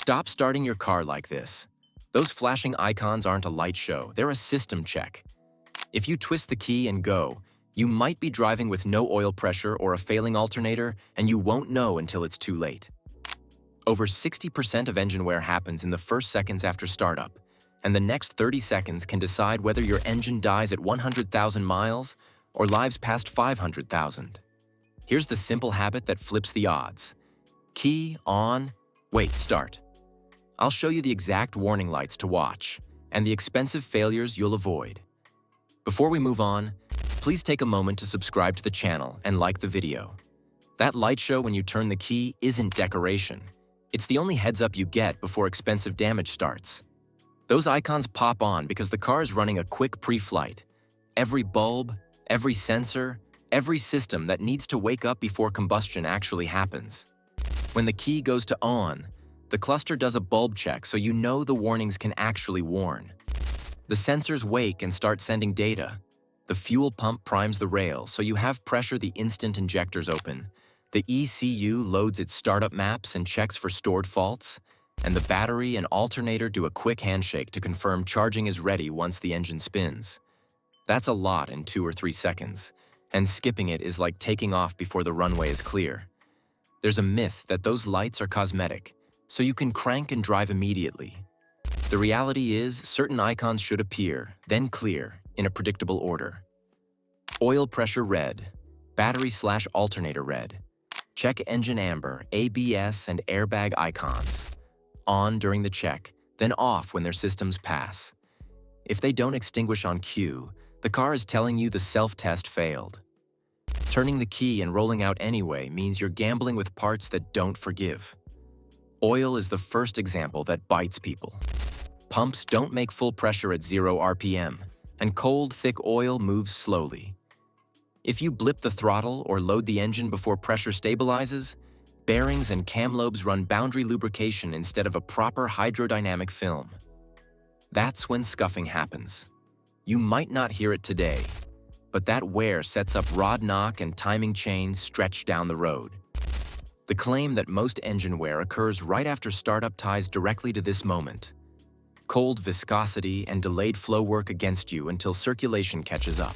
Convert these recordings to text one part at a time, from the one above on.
Stop starting your car like this. Those flashing icons aren't a light show, they're a system check. If you twist the key and go, you might be driving with no oil pressure or a failing alternator, and you won't know until it's too late. Over 60% of engine wear happens in the first seconds after startup, and the next 30 seconds can decide whether your engine dies at 100,000 miles or lives past 500,000. Here's the simple habit that flips the odds. Key on, wait, start. I'll show you the exact warning lights to watch and the expensive failures you'll avoid. Before we move on, please take a moment to subscribe to the channel and like the video. That light show when you turn the key isn't decoration. It's the only heads up you get before expensive damage starts. Those icons pop on because the car is running a quick pre-flight. Every bulb, every sensor, every system that needs to wake up before combustion actually happens. When the key goes to on, the cluster does a bulb check so you know the warnings can actually warn. The sensors wake and start sending data. The fuel pump primes the rail so you have pressure the instant injectors open. The ECU loads its startup maps and checks for stored faults, and the battery and alternator do a quick handshake to confirm charging is ready once the engine spins. That's a lot in 2 or 3 seconds, and skipping it is like taking off before the runway is clear. There's a myth that those lights are cosmetic, so you can crank and drive immediately. The reality is, certain icons should appear, then clear, in a predictable order. Oil pressure red, battery/alternator red. Check engine amber, ABS, and airbag icons. On during the check, then off when their systems pass. If they don't extinguish on cue, the car is telling you the self-test failed. Turning the key and rolling out anyway means you're gambling with parts that don't forgive. Oil is the first example that bites people. Pumps don't make full pressure at 0 RPM, and cold, thick oil moves slowly. If you blip the throttle or load the engine before pressure stabilizes, bearings and cam lobes run boundary lubrication instead of a proper hydrodynamic film. That's when scuffing happens. You might not hear it today, but that wear sets up rod knock and timing chains stretched down the road. The claim that most engine wear occurs right after startup ties directly to this moment. Cold viscosity and delayed flow work against you until circulation catches up.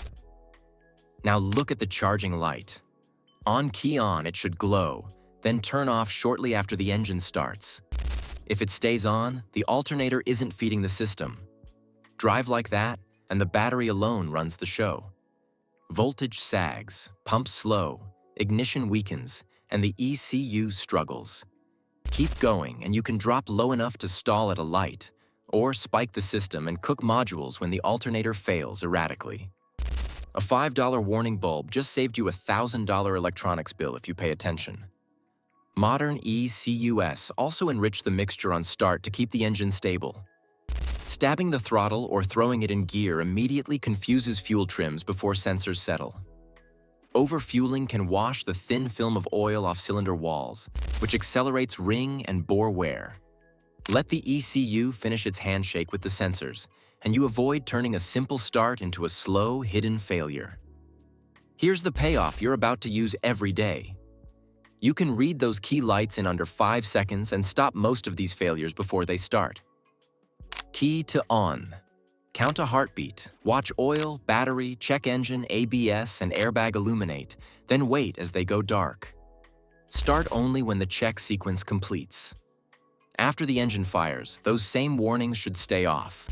Now look at the charging light. On key on, it should glow, then turn off shortly after the engine starts. If it stays on, the alternator isn't feeding the system. Drive like that, and the battery alone runs the show. Voltage sags, pumps slow, ignition weakens, and the ECU struggles. Keep going, and you can drop low enough to stall at a light, or spike the system and cook modules when the alternator fails erratically. A $5 warning bulb just saved you a $1,000 electronics bill if you pay attention. Modern ECUs also enrich the mixture on start to keep the engine stable. Stabbing the throttle or throwing it in gear immediately confuses fuel trims before sensors settle. Overfueling can wash the thin film of oil off cylinder walls, which accelerates ring and bore wear. Let the ECU finish its handshake with the sensors, and you avoid turning a simple start into a slow, hidden failure. Here's the payoff you're about to use every day. You can read those key lights in under 5 seconds and stop most of these failures before they start. Key to on. Count a heartbeat, watch oil, battery, check engine, ABS, and airbag illuminate, then wait as they go dark. Start only when the check sequence completes. After the engine fires, those same warnings should stay off.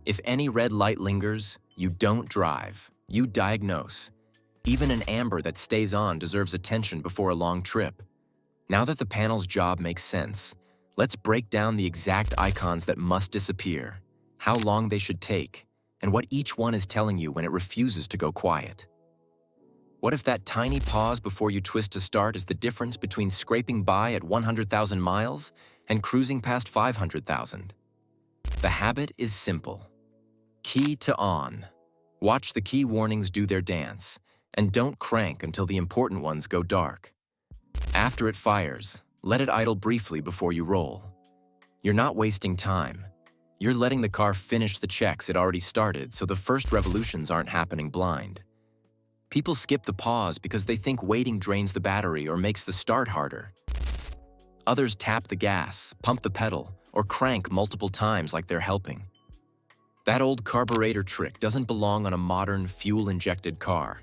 If any red light lingers, you don't drive, you diagnose. Even an amber that stays on deserves attention before a long trip. Now that the panel's job makes sense, let's break down the exact icons that must disappear, how long they should take, and what each one is telling you when it refuses to go quiet. What if that tiny pause before you twist to start is the difference between scraping by at 100,000 miles and cruising past 500,000? The habit is simple. Key to on. Watch the key warnings do their dance, and don't crank until the important ones go dark. After it fires, let it idle briefly before you roll. You're not wasting time. You're letting the car finish the checks it already started, so the first revolutions aren't happening blind. People skip the pause because they think waiting drains the battery or makes the start harder. Others tap the gas, pump the pedal, or crank multiple times like they're helping. That old carburetor trick doesn't belong on a modern, fuel-injected car.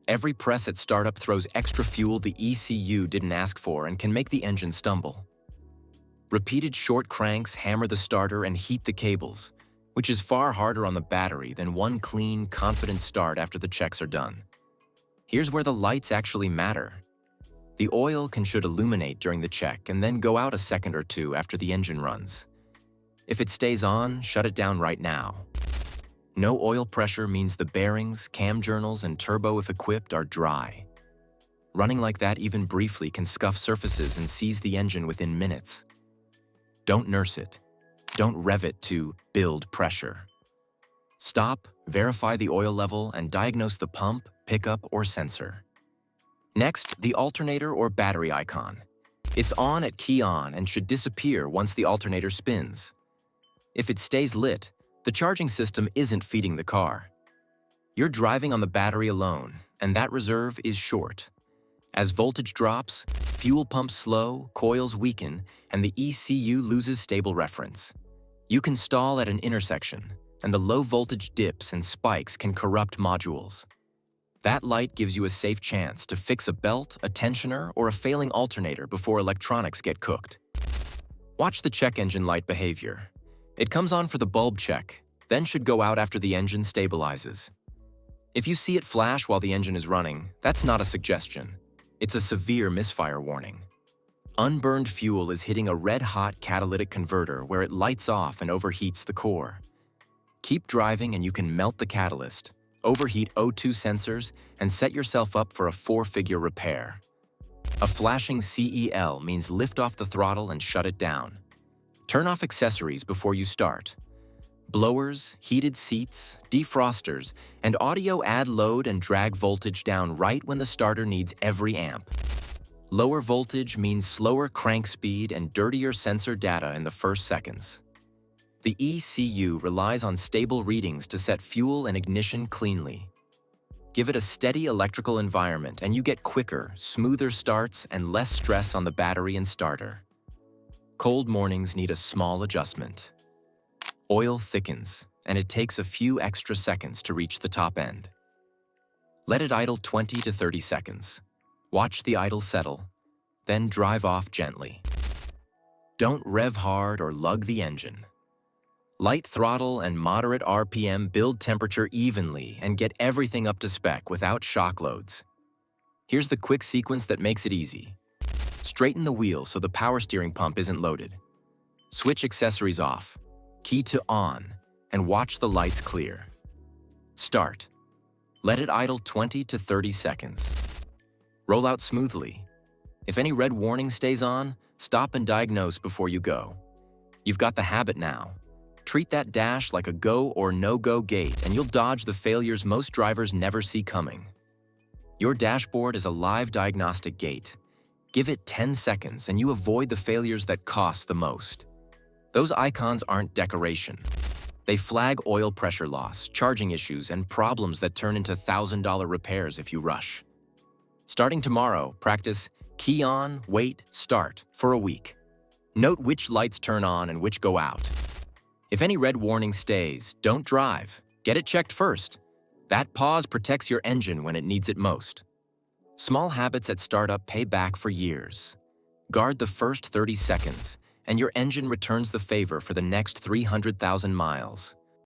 Every press at startup throws extra fuel the ECU didn't ask for and can make the engine stumble. Repeated short cranks hammer the starter and heat the cables, which is far harder on the battery than one clean, confident start after the checks are done. Here's where the lights actually matter. The oil should illuminate during the check and then go out a second or two after the engine runs. If it stays on, shut it down right now. No oil pressure means the bearings, cam journals, and turbo, if equipped, are dry. Running like that even briefly can scuff surfaces and seize the engine within minutes. Don't nurse it. Don't rev it to build pressure. Stop, verify the oil level, and diagnose the pump, pickup, or sensor. Next, the alternator or battery icon. It's on at key on and should disappear once the alternator spins. If it stays lit, the charging system isn't feeding the car. You're driving on the battery alone, and that reserve is short. As voltage drops, fuel pumps slow, coils weaken, and the ECU loses stable reference. You can stall at an intersection, and the low voltage dips and spikes can corrupt modules. That light gives you a safe chance to fix a belt, a tensioner, or a failing alternator before electronics get cooked. Watch the check engine light behavior. It comes on for the bulb check, then should go out after the engine stabilizes. If you see it flash while the engine is running, that's not a suggestion. It's a severe misfire warning. Unburned fuel is hitting a red-hot catalytic converter where it lights off and overheats the core. Keep driving and you can melt the catalyst, overheat O2 sensors, and set yourself up for a 4-figure repair. A flashing CEL means lift off the throttle and shut it down. Turn off accessories before you start. Blowers, heated seats, defrosters, and audio add load and drag voltage down right when the starter needs every amp. Lower voltage means slower crank speed and dirtier sensor data in the first seconds. The ECU relies on stable readings to set fuel and ignition cleanly. Give it a steady electrical environment and you get quicker, smoother starts and less stress on the battery and starter. Cold mornings need a small adjustment. Oil thickens, and it takes a few extra seconds to reach the top end. Let it idle 20 to 30 seconds. Watch the idle settle, then drive off gently. Don't rev hard or lug the engine. Light throttle and moderate RPM build temperature evenly and get everything up to spec without shock loads. Here's the quick sequence that makes it easy. Straighten the wheel so the power steering pump isn't loaded. Switch accessories off, key to on, and watch the lights clear. Start. Let it idle 20 to 30 seconds. Roll out smoothly. If any red warning stays on, stop and diagnose before you go. You've got the habit now. Treat that dash like a go or no-go gate and you'll dodge the failures most drivers never see coming. Your dashboard is a live diagnostic gate. Give it 10 seconds and you avoid the failures that cost the most. Those icons aren't decoration. They flag oil pressure loss, charging issues, and problems that turn into $1,000 repairs if you rush. Starting tomorrow, practice key on, wait, start for a week. Note which lights turn on and which go out. If any red warning stays, don't drive. Get it checked first. That pause protects your engine when it needs it most. Small habits at startup pay back for years. Guard the first 30 seconds, and your engine returns the favor for the next 300,000 miles.